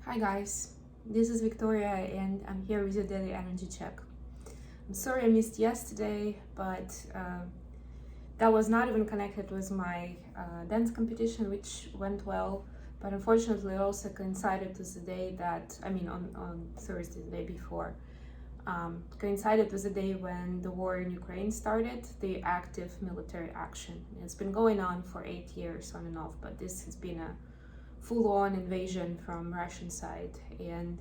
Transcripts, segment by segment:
Hi guys, this is Victoria and I'm here with your daily energy check. I'm sorry I missed yesterday, but that was not even connected with my dance competition, which went well. But unfortunately, it also coincided with the day on Thursday, the day before. Coincided with the day when the war in Ukraine started, the active military action. It's been going on for 8 years on and off, but this has been a full-on invasion from Russian side. And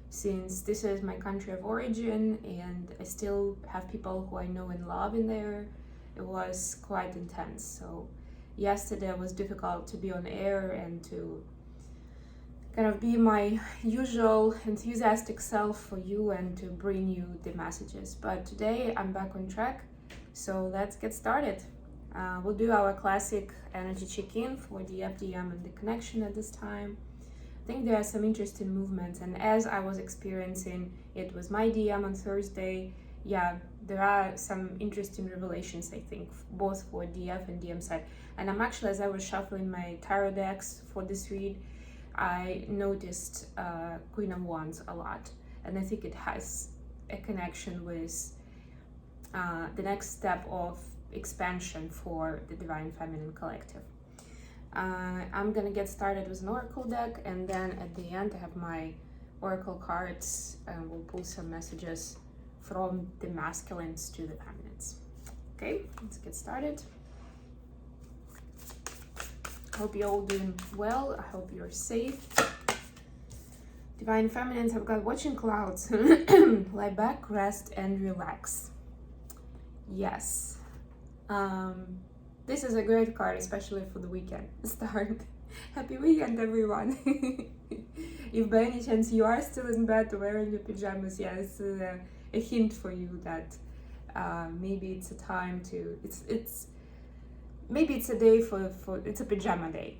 since this is my country of origin and I still have people who I know and love in there, it was quite intense. So yesterday was difficult to be on air and to kind of be my usual enthusiastic self for you and to bring you the messages. But today I'm back on track, so let's get started. We'll do our classic energy check-in for the FDM and the connection at this time. I think there are some interesting movements, and as I was experiencing it with my DM on Thursday, there are some interesting revelations, I think, both for DF and DM side. And I'm actually, as I was shuffling my tarot decks for this read, I noticed Queen of Wands a lot, and I think it has a connection with the next step of expansion for the Divine Feminine Collective. I'm gonna get started with an oracle deck, and then at the end I have my oracle cards, and we'll pull some messages from the masculines to the feminines. Okay, let's get started. Hope you're all doing well. I hope you're safe. Divine Feminines have got watching clouds. Lie back, rest, and relax. Yes. This is a great card, especially for the weekend start. Happy weekend, everyone. If by any chance you are still in bed wearing your pajamas, it's a hint for you that maybe it's a time to, maybe it's a day for it's a pajama day.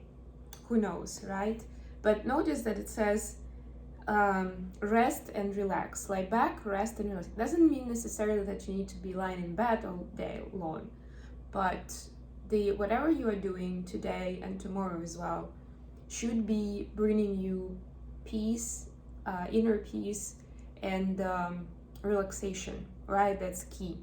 Who knows, right? But notice that it says rest and relax. Lie back, rest and relax. It doesn't mean necessarily that you need to be lying in bed all day long, but whatever you are doing today and tomorrow as well should be bringing you peace, inner peace, and relaxation, right? That's key.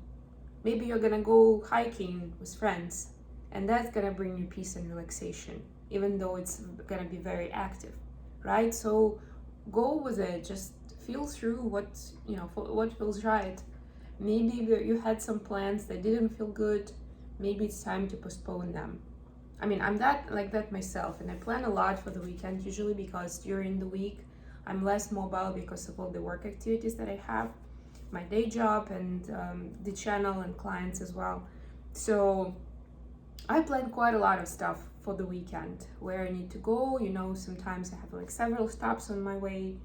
Maybe you're gonna go hiking with friends, and that's gonna bring you peace and relaxation, even though it's gonna be very active, right? So go with it. Just feel through what feels right. Maybe you had some plans that didn't feel good. Maybe it's time to postpone them. I mean, I'm like that myself, and I plan a lot for the weekend usually, because during the week I'm less mobile because of all the work activities that I have, my day job, and the channel and clients as well. So I plan quite a lot of stuff for the weekend, where I need to go. Sometimes I have like several stops on my way,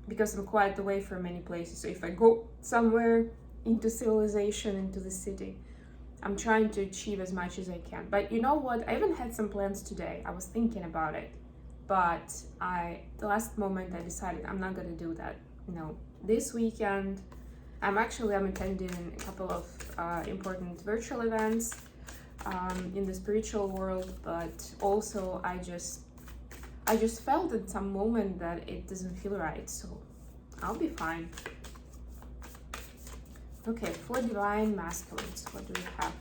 because I'm quite away from many places. So if I go somewhere into civilization, into the city, I'm trying to achieve as much as I can. But you know what? I even had some plans today. I was thinking about it, but the last moment I decided I'm not gonna do that. This weekend I'm attending a couple of important virtual events in the spiritual world, but also I just felt at some moment that it doesn't feel right, so I'll be fine. Okay, for Divine Masculines, what do we have?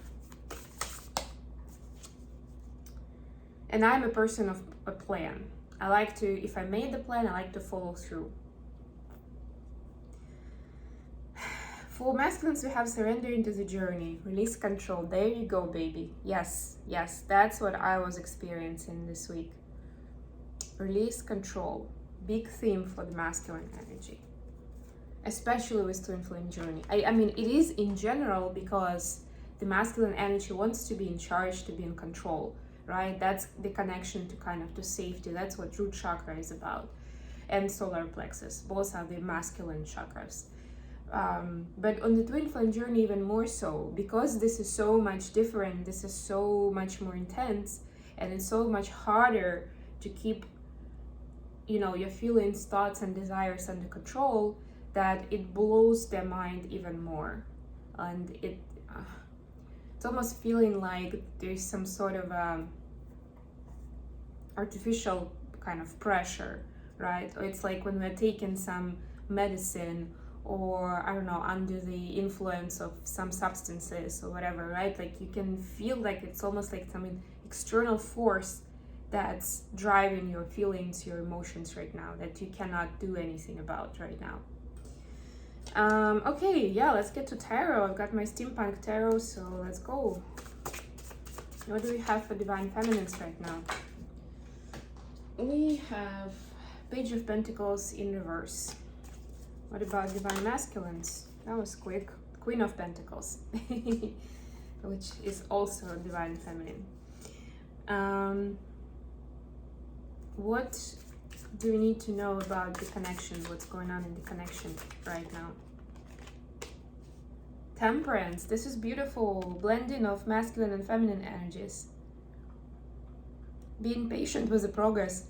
And I'm a person of a plan. I like to, if I made the plan, I like to follow through. For masculines, we have surrender into the journey, release control. There you go, baby. Yes, that's what I was experiencing this week. Release control, big theme for the masculine energy, especially with Twinflame journey. I mean, it is in general, because the masculine energy wants to be in charge, to be in control, right? That's the connection to safety. That's what root chakra is about, and solar plexus. Both are the masculine chakras. But on the Twinflame journey, even more so, because this is so much different, this is so much more intense, and it's so much harder to keep, your feelings, thoughts, and desires under control, that it blows their mind even more. And it's almost feeling like there's some sort of artificial kind of pressure, right? Or it's like when we're taking some medicine, or I don't know, under the influence of some substances or whatever, right? Like you can feel like it's almost like some external force that's driving your feelings, your emotions right now, that you cannot do anything about right now. Okay, yeah, let's get to tarot. I've got my steampunk tarot, so let's go. What do we have for divine feminines right now? We have Page of Pentacles in reverse. What about divine masculines? That was quick. Queen of Pentacles, which is also divine feminine. What do we need to know about the connection? What's going on in the connection right now? Temperance. This is beautiful. Blending of masculine and feminine energies. Being patient with the progress.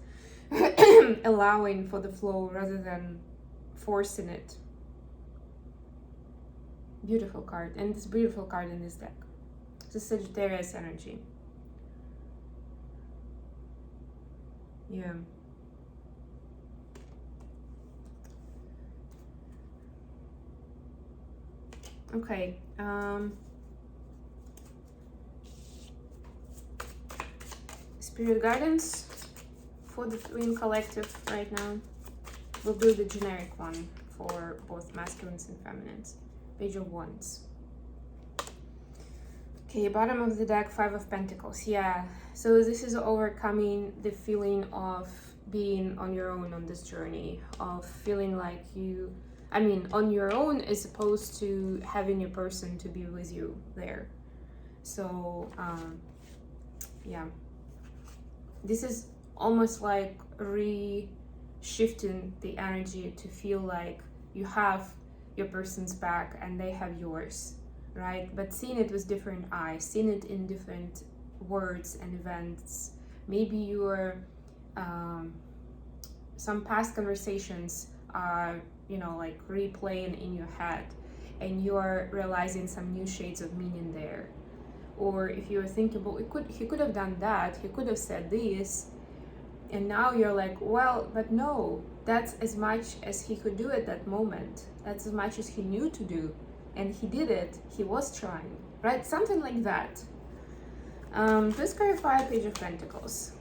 Allowing for the flow rather than forcing it. Beautiful card. And this beautiful card in this deck. It's a Sagittarius energy. Yeah. Okay. Spirit guidance for the Twin Collective right now. We'll do the generic one for both masculines and feminines. Page of Wands. Okay, bottom of the deck, Five of Pentacles. Yeah, so this is overcoming the feeling of being on your own on this journey, of feeling like you, I mean, on your own as opposed to having a person to be with you there. So, yeah, this is almost like shifting the energy to feel like you have your person's back and they have yours, right? But seeing it with different eyes, seeing it in different words and events. Maybe your some past conversations are, you know, like replaying in your head, and you are realizing some new shades of meaning there. Or if you were thinking, well, he could have done that, he could have said this, and now you're like, well, but no, that's as much as he could do at that moment. That's as much as he knew to do, and he did it. He was trying, right? Something like that. Please clarify Page of Pentacles.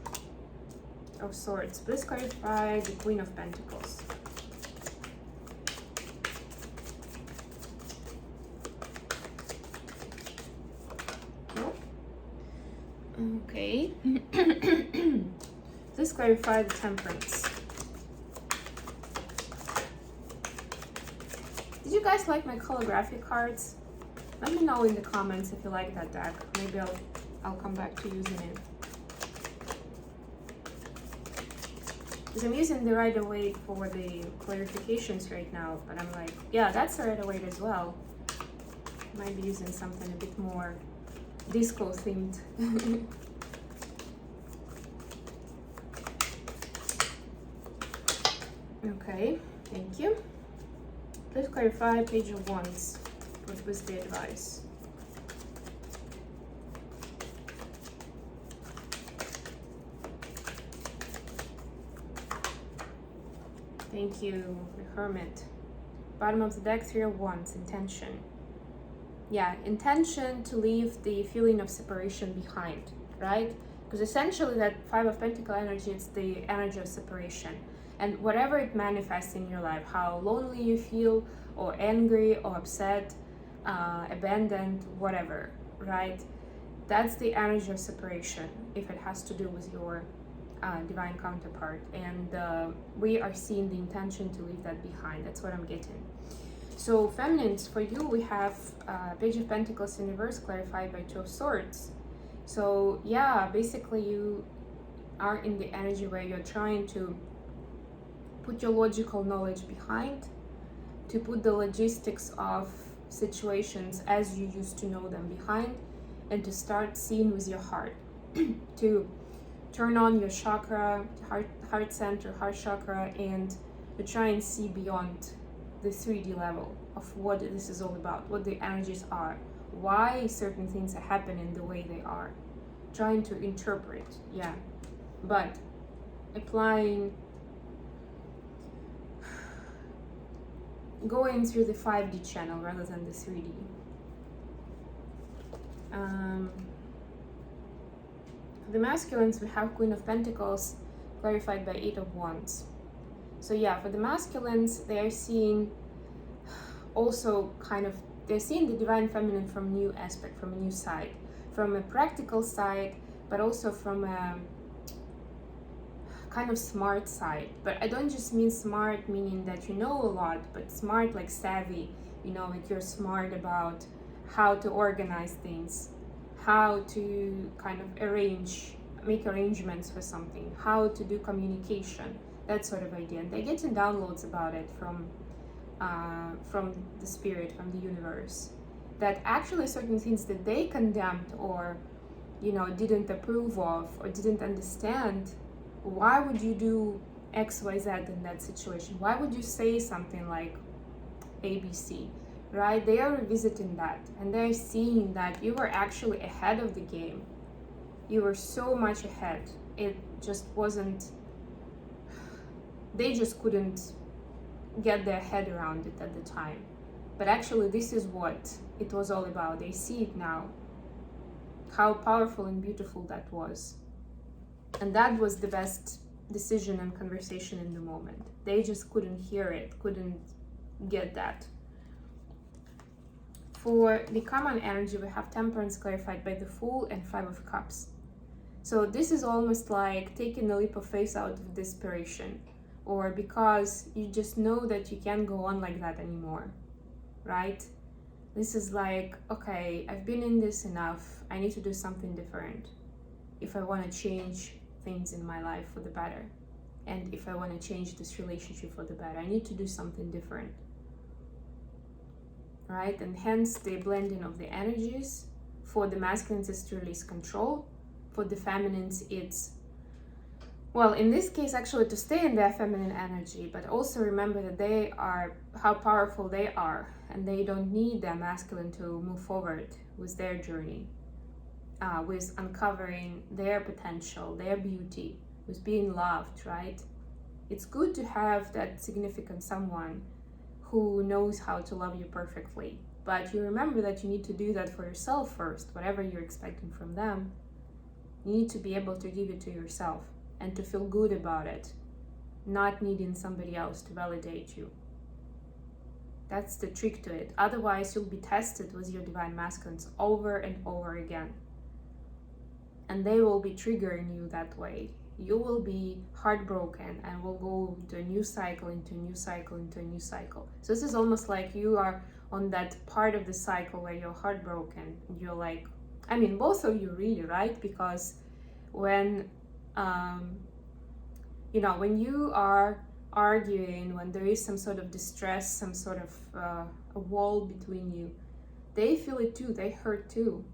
Of Swords. Please clarify the Queen of Pentacles. Okay. Please clarify the Temperance. Did you guys like my calligraphy cards? Let me know in the comments if you like that deck. Maybe I'll come back to using it. Because I'm using the Rider-Waite for the clarifications right now, but I'm like, yeah, that's a Rider-Waite as well. Might be using something a bit more disco themed. Okay, thank you. Please clarify Page of Wands. What was the advice? Thank you, the Hermit. Bottom of the deck, Three of Wands, intention. Yeah, intention to leave the feeling of separation behind, right? Because essentially that Five of Pentacles energy, it's the energy of separation. And whatever it manifests in your life, how lonely you feel, or angry, or upset, abandoned, whatever, right? That's the energy of separation, if it has to do with your divine counterpart. And we are seeing the intention to leave that behind. That's what I'm getting. So feminines, for you, we have Page of Pentacles in reverse, clarified by Two of Swords. So yeah, basically you are in the energy where you're trying to put your logical knowledge behind, to put the logistics of situations as you used to know them behind, and to start seeing with your heart, to turn on your chakra, heart center, heart chakra, and to try and see beyond the 3D level of what this is all about, what the energies are, why certain things are happening the way they are, trying to interpret, yeah. But applying, going through the 5D channel rather than the 3D. For the masculines, we have Queen of Pentacles clarified by 8 of Wands. So yeah, for the masculines, they are seeing also kind of, they're seeing the divine feminine from a new aspect, from a new side, from a practical side, but also from a kind of smart side. But I don't just mean smart meaning that you know a lot, but smart like savvy, you know, like you're smart about how to organize things, how to kind of make arrangements for something, how to do communication, that sort of idea. And they're getting downloads about it from the spirit, from the universe, that actually certain things that they condemned or, you know, didn't approve of or didn't understand. Why would you do X, Y, Z in that situation? Why would you say something like ABC, right? They are revisiting that, and they're seeing that you were actually ahead of the game. You were so much ahead. It just wasn't, they just couldn't get their head around it at the time. But actually, this is what it was all about. They see it now, how powerful and beautiful that was. And that was the best decision and conversation in the moment. They just couldn't hear it, couldn't get that. For the common energy, we have Temperance clarified by the Fool and 5 of Cups. So this is almost like taking a leap of faith out of desperation, or because you just know that you can't go on like that anymore, right? This is like, okay, I've been in this enough. I need to do something different if I want to change things in my life for the better. And if I want to change this relationship for the better, I need to do something different, right? And hence the blending of the energies. For the masculines, it's to release control. For the feminines, it's, well, in this case, actually to stay in their feminine energy, but also remember that they are, how powerful they are, and they don't need their masculine to move forward with their journey, with uncovering their potential, their beauty, with being loved, right? It's good to have that significant someone who knows how to love you perfectly, but you remember that you need to do that for yourself first. Whatever you're expecting from them, you need to be able to give it to yourself and to feel good about it, not needing somebody else to validate you. That's the trick to it. Otherwise, you'll be tested with your divine masculines over and over again. And they will be triggering you that way. You will be heartbroken and will go into a new cycle, into a new cycle, into a new cycle. So this is almost like you are on that part of the cycle where you're heartbroken. You're like, I mean, both of you really, right? Because when, you know, when you are arguing, when there is some sort of distress, some sort of a wall between you, they feel it too, they hurt too.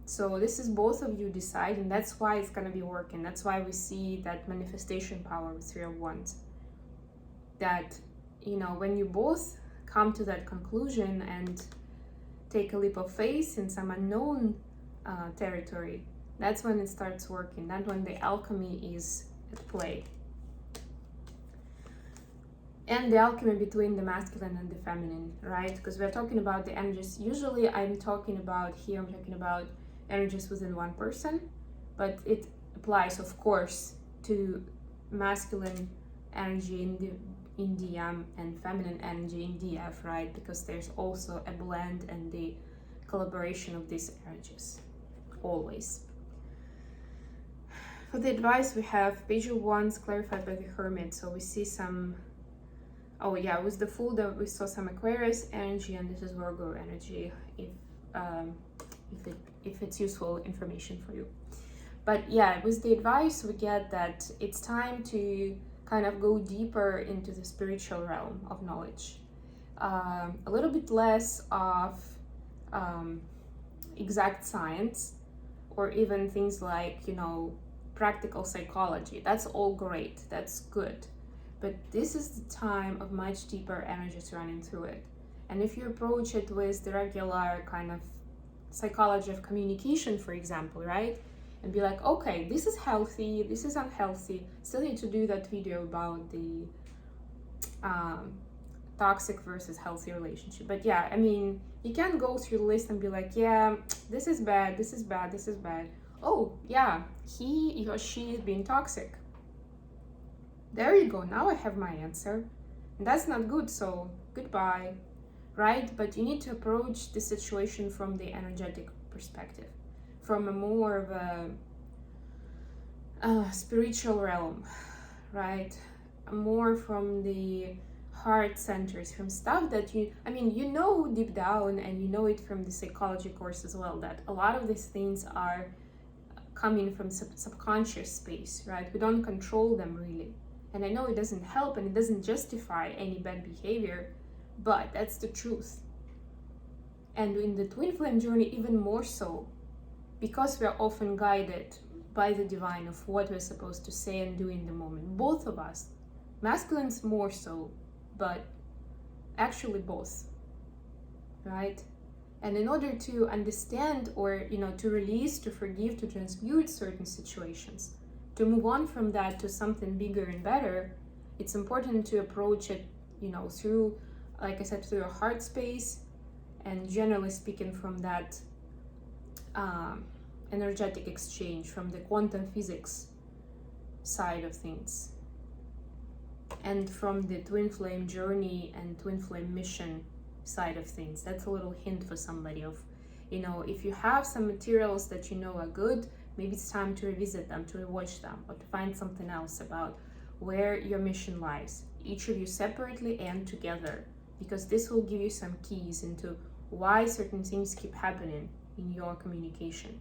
So this is both of you deciding. That's why it's going to be working. That's why we see that manifestation power with 3 of Wands. That, you know, when you both come to that conclusion and take a leap of faith in some unknown territory, that's when it starts working. That's when the alchemy is at play. And the alchemy between the masculine and the feminine, right? Because we're talking about the energies. Usually I'm talking about energies within one person, but it applies, of course, to masculine energy in DM and feminine energy in DF, right? Because there's also a blend and the collaboration of these energies, always. For the advice, we have Page of Wands clarified by the Hermit. So we see some, oh yeah, with the Fool, that we saw some Aquarius energy, and this is Virgo energy, if it's useful information for you. But yeah, with the advice, we get that it's time to kind of go deeper into the spiritual realm of knowledge. A little bit less of exact science, or even things like, you know, practical psychology. That's all great, that's good. But this is the time of much deeper energies running through it. And if you approach it with the regular kind of psychology of communication, for example, right? and be like, okay, this is healthy, this is unhealthy. Still need to do that video about the toxic versus healthy relationship. But yeah, I mean, you can go through the list and be like, yeah, this is bad, this is bad, this is bad. Oh yeah, he or she is being toxic. There you go, now I have my answer. And that's not good, so goodbye, right? But you need to approach the situation from the energetic perspective, from a more of a spiritual realm, right? More from the heart centers, from stuff that you know deep down, and you know it from the psychology course as well, that a lot of these things are coming from subconscious space, right? We don't control them really. And I know it doesn't help and it doesn't justify any bad behavior, but that's the truth. And in the twin flame journey, even more so, because we are often guided by the divine of what we're supposed to say and do in the moment. Both of us, masculines more so, but actually both, right? And in order to understand, or to release, to forgive, to transmute certain situations, to move on from that to something bigger and better, it's important to approach it, through, like I said, through a heart space, and generally speaking from that energetic exchange, from the quantum physics side of things, and from the twin flame journey and twin flame mission side of things. That's a little hint for somebody of, if you have some materials that are good, maybe it's time to revisit them, to rewatch them, or to find something else about where your mission lies, each of you separately and together, because this will give you some keys into why certain things keep happening in your communication.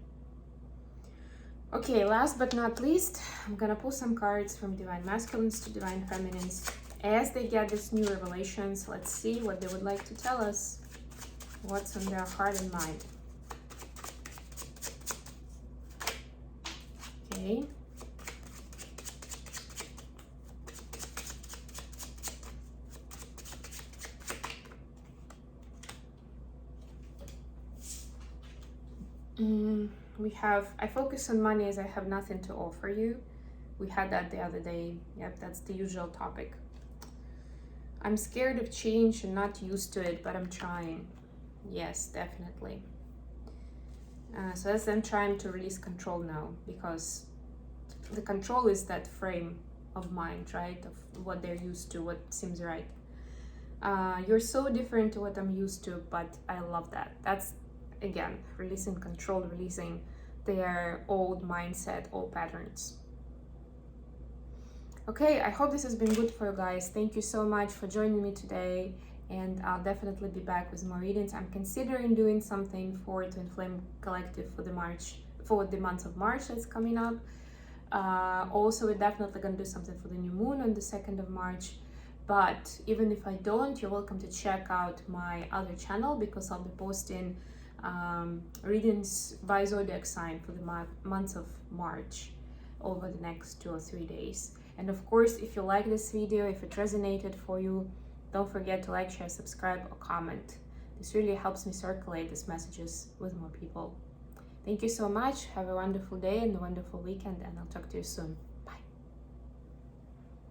Okay, last but not least, I'm gonna pull some cards from Divine Masculines to Divine Feminines as they get these new revelations. Let's see what they would like to tell us, what's on their heart and mind. Okay. We have, I focus on money as I have nothing to offer you. We had that the other day. Yep, that's the usual topic. I'm scared of change and not used to it, but I'm trying. Yes, definitely. So that's them trying to release control now, because the control is that frame of mind, right? Of what they're used to, what seems right. You're so different to what I'm used to, but I love that. That's, again, releasing control, releasing their old mindset, old patterns. Okay, I hope this has been good for you guys. Thank you so much for joining me today, and I'll definitely be back with more readings. I'm considering doing something for Twinflame Collective for the month of March that's coming up. Also, we're definitely going to do something for the new moon on the 2nd of March. But even if I don't, you're welcome to check out my other channel, because I'll be posting readings by zodiac sign for the month of March over the next 2 or 3 days. And of course, if you like this video, if it resonated for you, don't forget to like, share, subscribe, or comment. This really helps me circulate these messages with more people. Thank you so much. Have a wonderful day and a wonderful weekend, and I'll talk to you soon.